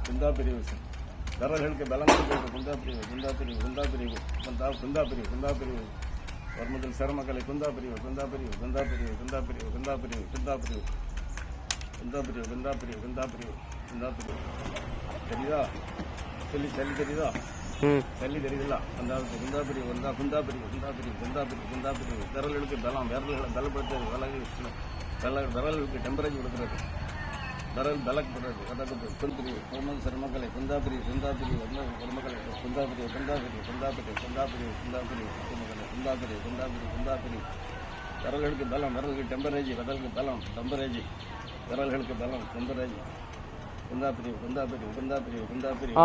குந்தா பிரிவு விரல்களுக்கு பலம் குந்தா பிரிவு வருமுதல் சிரமக்கலை குந்தா பிரிவு தெரியுதா சொல்லி தெரியுதா சல்லி தெரியுதுல்ல அந்த குந்தா பிரிவு விரல்களுக்கு பலம் பலப்படுத்துறது விரல்களுக்கு டெம்பரேச்சர் கொடுக்குறது விரல் பலக் போடுறது அதாவது பிரிவு வருமுதல் சிரமக்கலை குந்தா பிரிவு வருமக்களை குந்தா பிரிவு விரல்களுக்கு பலம் விரல்களுக்கு டெம்பரேச்சர் விரல்களுக்கு பலம் டெம்பரேச்சர் குந்தா பிரிவு